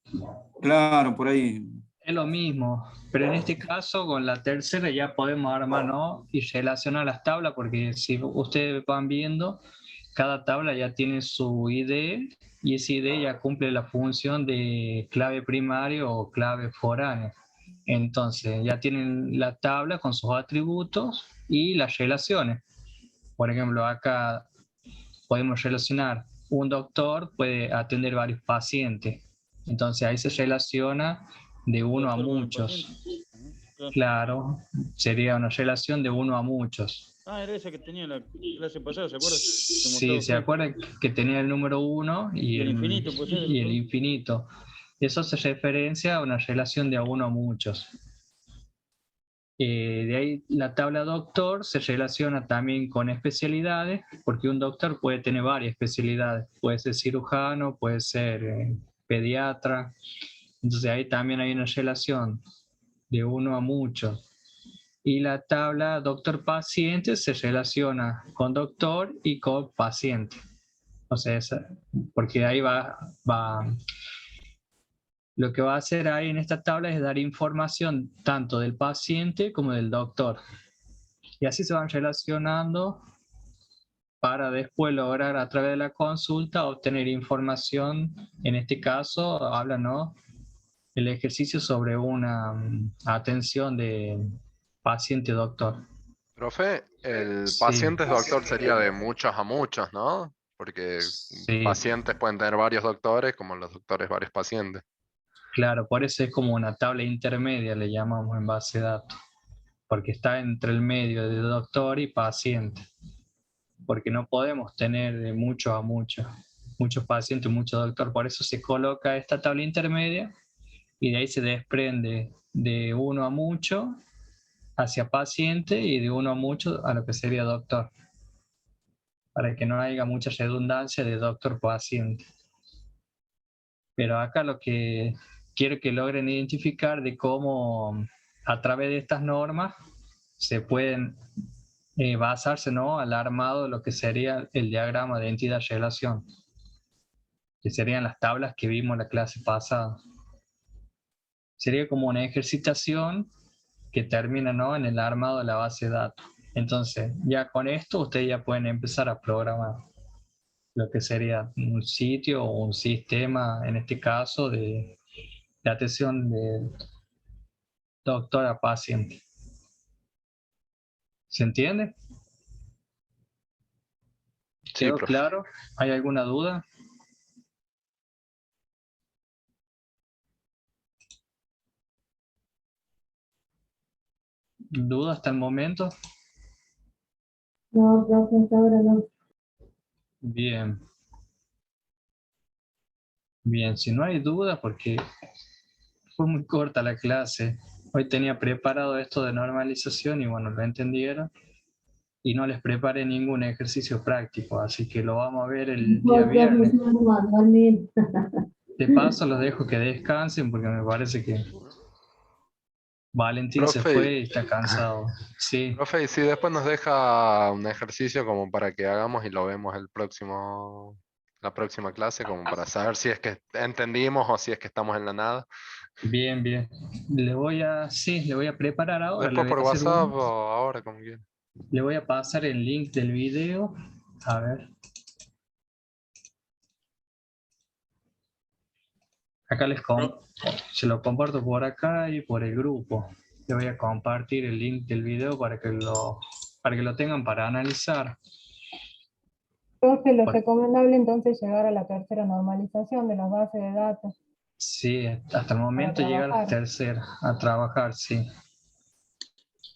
Claro, por ahí. Es lo mismo, pero en este caso con la tercera ya podemos armar, ¿no? Y relacionar las tablas, porque si ustedes van viendo, cada tabla ya tiene su ID y esa ID ya cumple la función de clave primario o clave foránea. Entonces ya tienen la tabla con sus atributos y las relaciones. Por ejemplo, acá podemos relacionar, un doctor puede atender varios pacientes. Entonces ahí se relaciona de uno a muchos. Claro, sería una relación de uno a muchos. Ah, era esa que tenía la clase pasada, ¿se acuerda? Sí, se acuerda que tenía el número 1 y el infinito. Pues, y el infinito. Eso hace referencia a una relación de a uno a muchos. De ahí la tabla doctor se relaciona también con especialidades, porque un doctor puede tener varias especialidades. Puede ser cirujano, puede ser pediatra. Entonces ahí también hay una relación de uno a muchos. Y la tabla doctor-paciente se relaciona con doctor y con paciente. O sea, porque ahí va, lo que va a hacer ahí en esta tabla es dar información tanto del paciente como del doctor. Y así se van relacionando para después lograr a través de la consulta obtener información. En este caso, habla, ¿no?, el ejercicio sobre una atención de paciente-doctor. Profe, el Sí. paciente doctor sería de muchos a muchos, ¿no? Porque Sí. pacientes pueden tener varios doctores, como los doctores varios pacientes. Claro, por eso es como una tabla intermedia, le llamamos en base de datos, porque está entre el medio de doctor y paciente, porque no podemos tener de muchos a muchos pacientes, mucho doctor, por eso se coloca esta tabla intermedia y de ahí se desprende de uno a mucho hacia paciente y de uno a mucho a lo que sería doctor, para que no haya mucha redundancia de doctor-paciente. Pero acá lo que quiero que logren identificar de cómo a través de estas normas se pueden basarse, ¿no?, al armado de lo que sería el diagrama de entidad-relación, que serían las tablas que vimos en la clase pasada. Sería como una ejercitación que termina, ¿no?, en el armado de la base de datos. Entonces, ya con esto ustedes ya pueden empezar a programar lo que sería un sitio o un sistema, en este caso, de atención de doctor a paciente. ¿Se entiende? Sí, ¿Quedó profe. claro? ¿Hay alguna duda? ¿Duda hasta el momento? No, profe, hasta ahora no. Bien. Bien, si no hay duda, porque fue muy corta la clase. Hoy tenía preparado esto de normalización y bueno, lo entendieron. Y no les preparé ningún ejercicio práctico, así que lo vamos a ver el día viernes. De paso los dejo que descansen porque me parece que Valentín se Profe, fue y está cansado. Sí, profe, y si después nos deja un ejercicio como para que hagamos y lo vemos la próxima clase, como para saber si es que entendimos o si es que estamos en la nada. bien, bien. Sí, le voy a preparar ahora, le Después voy por a hacer WhatsApp uno. o ahora, como quieran. Le voy a pasar el link del video. A ver. Acá se lo comparto por acá y por el grupo. Le voy a compartir el link del video para que lo tengan para analizar. Profe, lo Bueno. recomendable entonces llegar a la tercera normalización de las bases de datos. Sí, hasta el momento llegar a tercera, a trabajar, sí.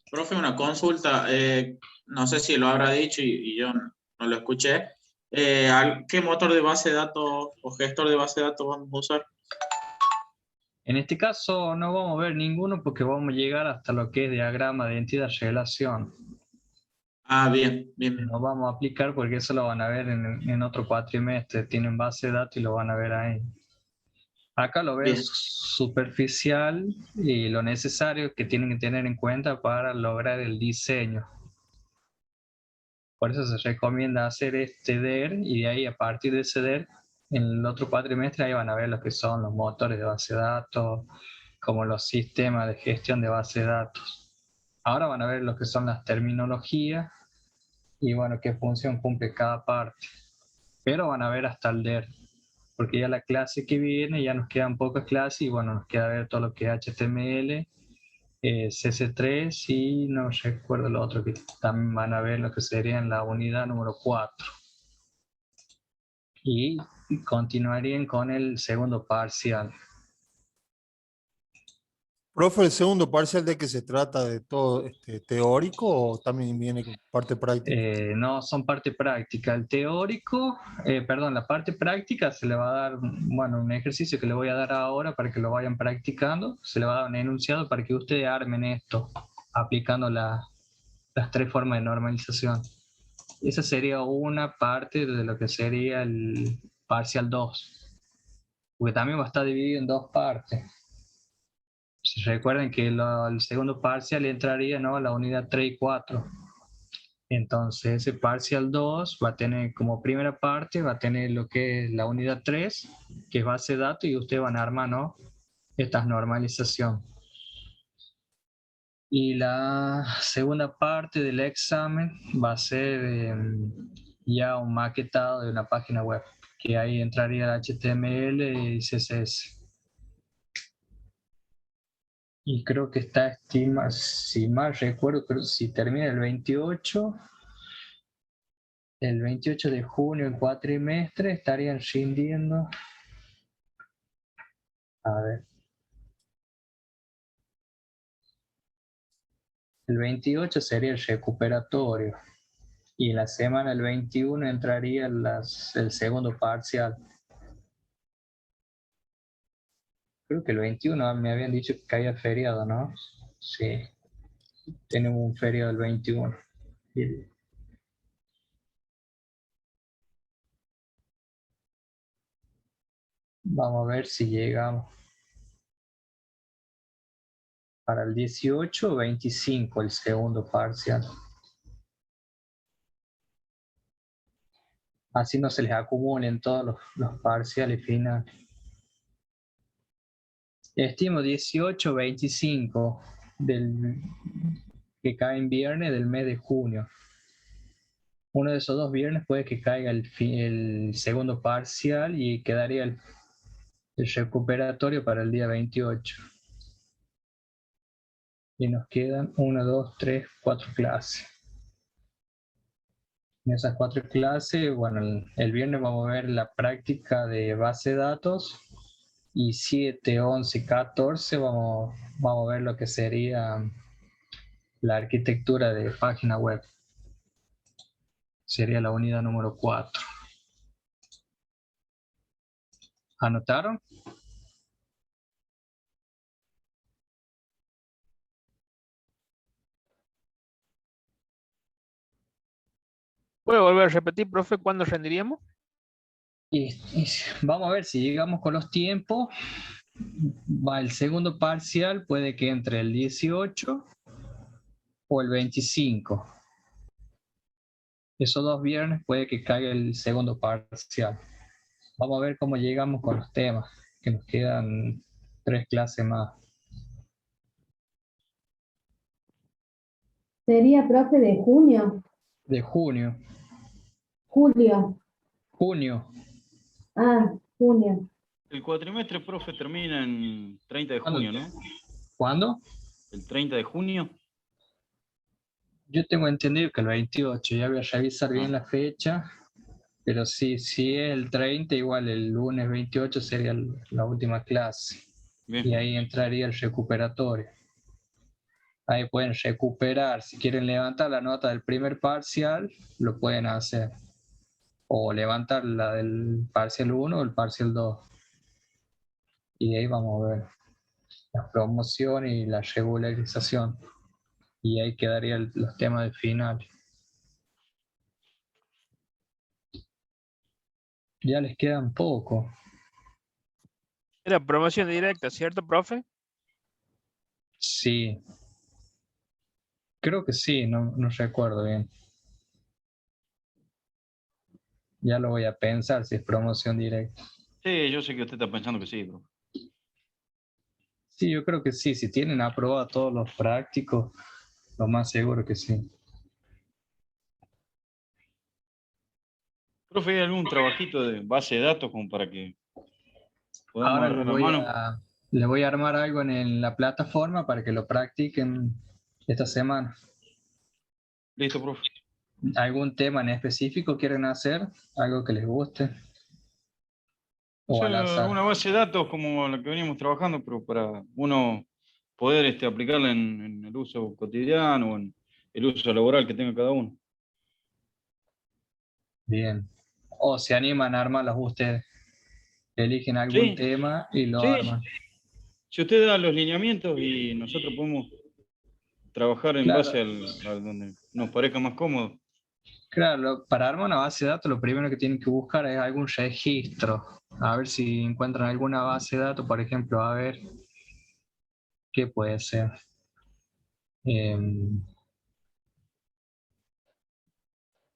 Profe, una consulta, no sé si lo habrá dicho y yo no lo escuché. ¿Qué motor de base de datos o gestor de base de datos vamos a usar? En este caso no vamos a ver ninguno porque vamos a llegar hasta lo que es diagrama de entidad-relación. Ah, bien. No vamos a aplicar porque eso lo van a ver en otro cuatrimestre. Tienen base de datos y lo van a ver ahí. Acá lo ven superficial y lo necesario que tienen que tener en cuenta para lograr el diseño. Por eso se recomienda hacer este DER y de ahí a partir de ese DER, en el otro cuatrimestre ahí van a ver lo que son los motores de base de datos, como los sistemas de gestión de base de datos. Ahora van a ver lo que son las terminologías y bueno, qué función cumple cada parte. Pero van a ver hasta el DER, porque ya la clase que viene ya nos quedan pocas clases y bueno, nos queda ver todo lo que es HTML, CC3 y no recuerdo lo otro que también van a ver lo que sería en la unidad número 4. Y continuarían con el segundo parcial. Profe, ¿el segundo parcial de qué se trata? ¿De todo teórico o también viene con parte práctica? No, son parte práctica. El teórico, la parte práctica se le va a dar, bueno, un ejercicio que le voy a dar ahora para que lo vayan practicando. Se le va a dar un enunciado para que ustedes armen esto, aplicando las 3 formas de normalización. Esa sería una parte de lo que sería el parcial 2, porque también va a estar dividido en 2 partes. Si recuerden que el segundo parcial entraría, ¿no?, la unidad 3 y 4. Entonces ese parcial 2 va a tener como primera parte, va a tener lo que es la unidad 3, que es base de datos, y ustedes van a armar, ¿no?, esta normalización. Y la segunda parte del examen va a ser ya un maquetado de una página web, que ahí entraría HTML y CSS. Y creo que está estimado, si mal recuerdo, pero si termina el 28 de junio, el cuatrimestre, estarían rindiendo. A ver. El 28 sería el recuperatorio. Y la semana del 21 entraría el segundo parcial. Creo que el 21 me habían dicho que caía feriado, ¿no? Sí. Tenemos un feriado el 21. Vamos a ver si llegamos. Para el 18 o 25 el segundo parcial. Así no se les acumulen todos los parciales finales. Estimo 18 o 25 que cae en viernes del mes de junio. Uno de esos 2 viernes puede que caiga el segundo parcial y quedaría el recuperatorio para el día 28. Y nos quedan 1, 2, 3, 4 clases. En esas 4 clases, bueno, el viernes vamos a ver la práctica de base de datos y 7, 11, 14 vamos a ver lo que sería la arquitectura de página web. Sería la unidad número 4. ¿Anotaron? ¿Puedo volver a repetir, profe, cuándo rendiríamos? Y vamos a ver si llegamos con los tiempos. Va el segundo parcial, puede que entre el 18 o el 25. Esos 2 viernes puede que caiga el segundo parcial. Vamos a ver cómo llegamos con los temas, que nos quedan 3 clases más. Sería, profe, de junio, De junio. julio. Junio. Ah, junio. El cuatrimestre, profe, termina en 30 de ¿Cuándo? junio, ¿no? ¿Cuándo? El 30 de junio. Yo tengo entendido que el 28, ya voy a revisar bien la fecha, pero sí, si es el 30, igual el lunes 28 sería la última clase. Bien. Y ahí entraría el recuperatorio. Ahí pueden recuperar, si quieren levantar la nota del primer parcial, lo pueden hacer. O levantar la del parcial 1 o el parcial 2. Y ahí vamos a ver la promoción y la regularización. Y ahí quedarían los temas de final. Ya les quedan poco. Era promoción directa, ¿cierto, profe? Sí. Creo que sí, no recuerdo bien. Ya lo voy a pensar si es promoción directa. Sí, yo sé que usted está pensando que sí, profe. Sí, yo creo que sí. Si tienen aprobado todos los prácticos, lo más seguro que sí. Profe, ¿hay algún trabajito de base de datos como para que podamos Ahora agarrar la mano? le voy a armar algo en la plataforma para que lo practiquen esta semana. Listo, profe. ¿Algún tema en específico quieren hacer? ¿Algo que les guste? O ¿O al sea, azar? una base de datos como la que venimos trabajando, pero para uno poder aplicarla en el uso cotidiano o en el uso laboral que tenga cada uno. Bien. ¿O se animan a armarlos ustedes? Eligen algún Sí, tema y lo sí. arman. Si usted da los lineamientos y nosotros podemos trabajar en Claro. base a donde nos parezca más cómodo. Claro, para armar una base de datos, lo primero que tienen que buscar es algún registro. A ver si encuentran alguna base de datos, por ejemplo, a ver qué puede ser.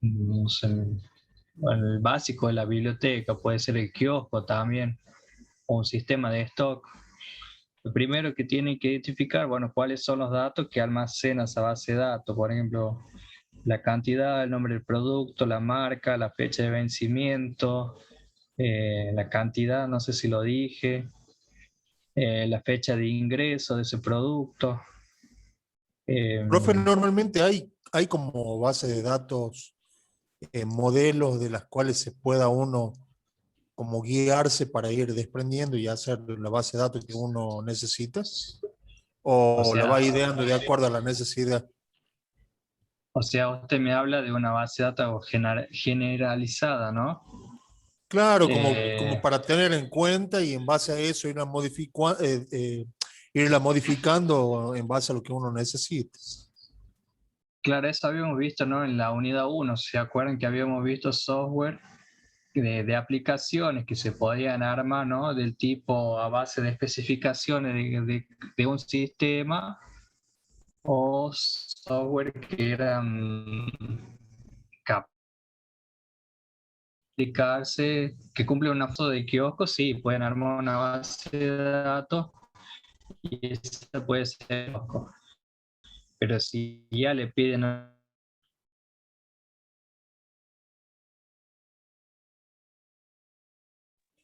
No sé, bueno, el básico de la biblioteca, puede ser el kiosco también, o un sistema de stock. Lo primero que tienen que identificar, bueno, cuáles son los datos que almacena esa base de datos. Por ejemplo, la cantidad, el nombre del producto, la marca, la fecha de vencimiento, la cantidad, no sé si lo dije, la fecha de ingreso de ese producto. Profe, normalmente hay como base de datos, modelos de las cuales se pueda uno como guiarse para ir desprendiendo y hacer la base de datos que uno necesita, o la va ideando de acuerdo a la necesidad. O sea, usted me habla de una base de datos generalizada, ¿no? Claro, como para tener en cuenta y en base a eso irla modificando en base a lo que uno necesita. Claro, eso habíamos visto, ¿no? En la unidad 1, ¿se acuerdan que habíamos visto software de aplicaciones que se podían armar, ¿no? Del tipo a base de especificaciones de un sistema, o software que eran aplicarse, que cumplen una foto de kiosco, sí, pueden armar una base de datos y esa puede ser kiosco. Pero si ya le piden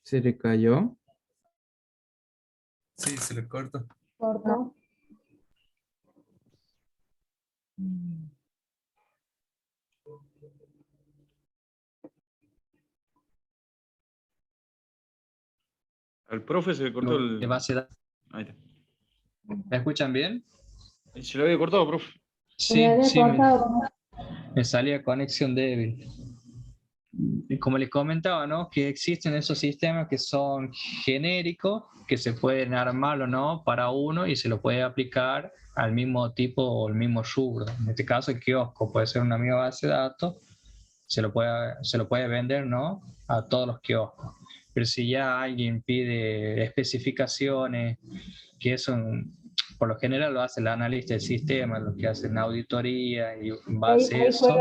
¿Se le cayó? Sí, se le cortó. Corto. Al profe se le cortó el... de base de datos. Ahí está. ¿Me escuchan bien? Se lo había cortado, profe. Sí, sí, me salía conexión débil. Y como les comentaba, ¿no? Que existen esos sistemas que son genéricos, que se pueden armar o no para uno y se lo puede aplicar al mismo tipo o al mismo rubro. En este caso, el kiosco puede ser una misma base de datos, se lo puede vender, ¿no? A todos los kioscos. Pero si ya alguien pide especificaciones, que eso por lo general lo hace el analista del sistema, los que hacen auditoría y en base a Ahí eso.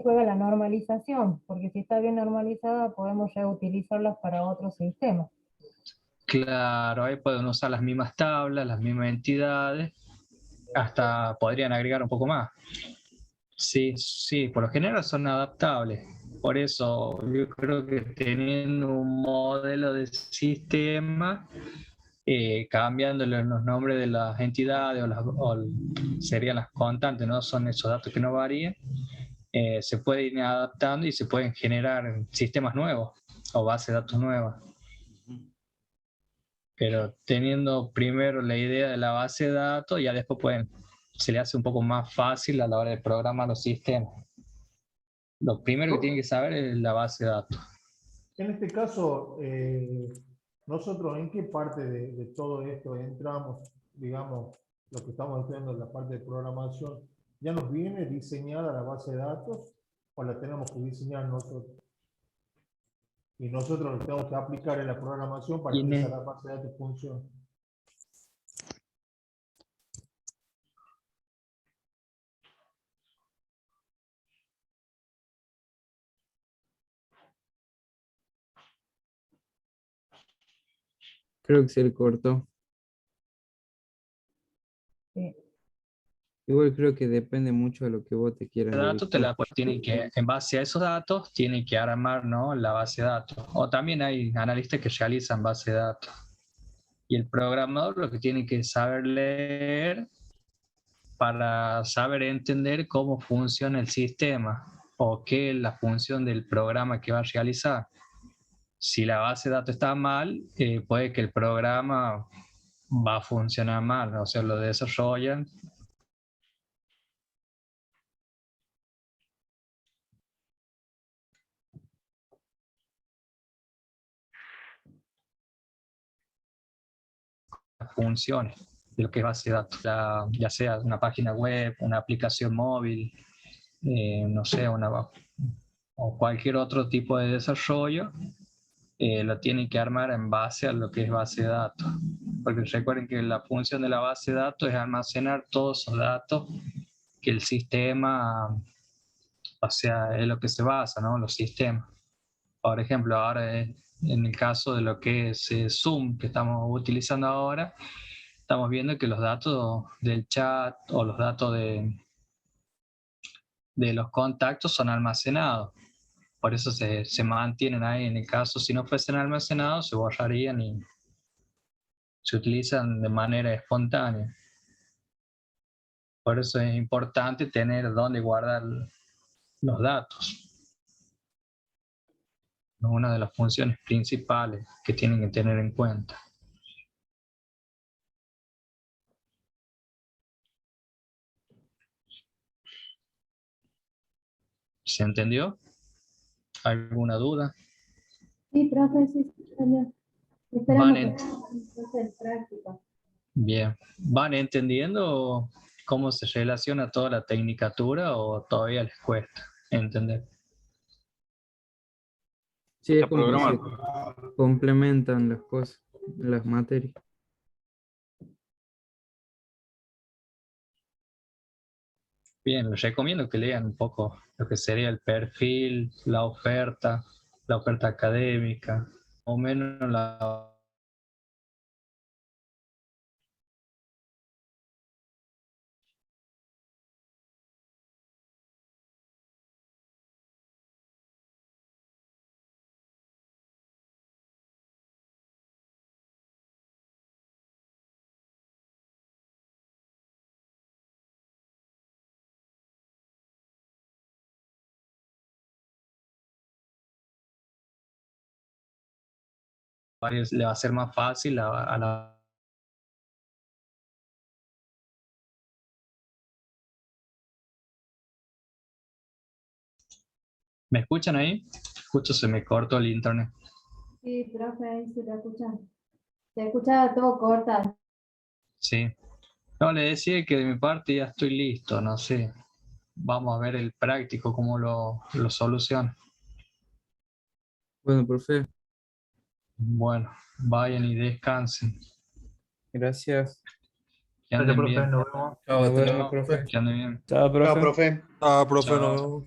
juega la normalización, porque si está bien normalizada podemos reutilizarlas para otros sistemas. Claro, ahí pueden usar las mismas tablas, las mismas entidades, hasta podrían agregar un poco más. Sí, sí, por lo general son adaptables. Por eso yo creo que teniendo un modelo de sistema, cambiándole los nombres de las entidades serían las constantes, ¿no? Son esos datos que no varían, se pueden ir adaptando y se pueden generar sistemas nuevos o bases de datos nuevas. Pero teniendo primero la idea de la base de datos, ya después se le hace un poco más fácil a la hora de programar los sistemas. Lo primero que tienen que saber es la base de datos. En este caso, nosotros en qué parte de todo esto entramos, digamos, lo que estamos estudiando en la parte de programación, ¿ya nos viene diseñada la base de datos o la tenemos que diseñar nosotros? Y nosotros lo tenemos que aplicar en la programación para que esa base de datos funcione. Creo que se le cortó. Sí. Igual creo que depende mucho de lo que vos te quieras Datos dedicar. en base a esos datos, tienen que armar, ¿no?, la base de datos. O también hay analistas que realizan base de datos. Y el programador lo que tiene que saber leer para saber entender cómo funciona el sistema o qué es la función del programa que va a realizar. Si la base de datos está mal, puede que el programa va a funcionar mal, o sea, lo desarrollan. Funciones de lo que es base de datos, ya sea una página web, una aplicación móvil, no sé, o cualquier otro tipo de desarrollo, lo tienen que armar en base a lo que es base de datos. Porque recuerden que la función de la base de datos es almacenar todos esos datos que el sistema, o sea, es lo que se basa, ¿no? Los sistemas. Por ejemplo, ahora en el caso de lo que es Zoom, que estamos utilizando ahora, estamos viendo que los datos del chat o los datos de los contactos son almacenados. Por eso se mantienen ahí. En el caso, si no fuesen almacenados, se borrarían y se utilizan de manera espontánea. Por eso es importante tener dónde guardar los datos. Una de las funciones principales que tienen que tener en cuenta. ¿Se entendió? ¿Alguna duda? Sí, profe, sí, está bien. Esperamos que sea en práctica. Bien. ¿Van entendiendo cómo se relaciona toda la tecnicatura o todavía les cuesta entender? Sí, es como que se complementan las cosas, las materias. Bien, les recomiendo que lean un poco lo que sería el perfil, la oferta académica, o menos la... le va a ser más fácil a la... ¿Me escuchan ahí? Justo se me cortó el internet. Sí, profe, ahí se te escucha. Se escucha todo corta. Sí. No, le decía que de mi parte ya estoy listo, no sé. Vamos a ver el práctico, cómo lo soluciona. Bueno, profe, Bueno, vayan y descansen. Gracias. Que anden bien. Chao, Nos hasta vemos, luego. profe. Que anden bien. Chao, profe. Chao, profe. Ah, profe, Chao. nos vemos.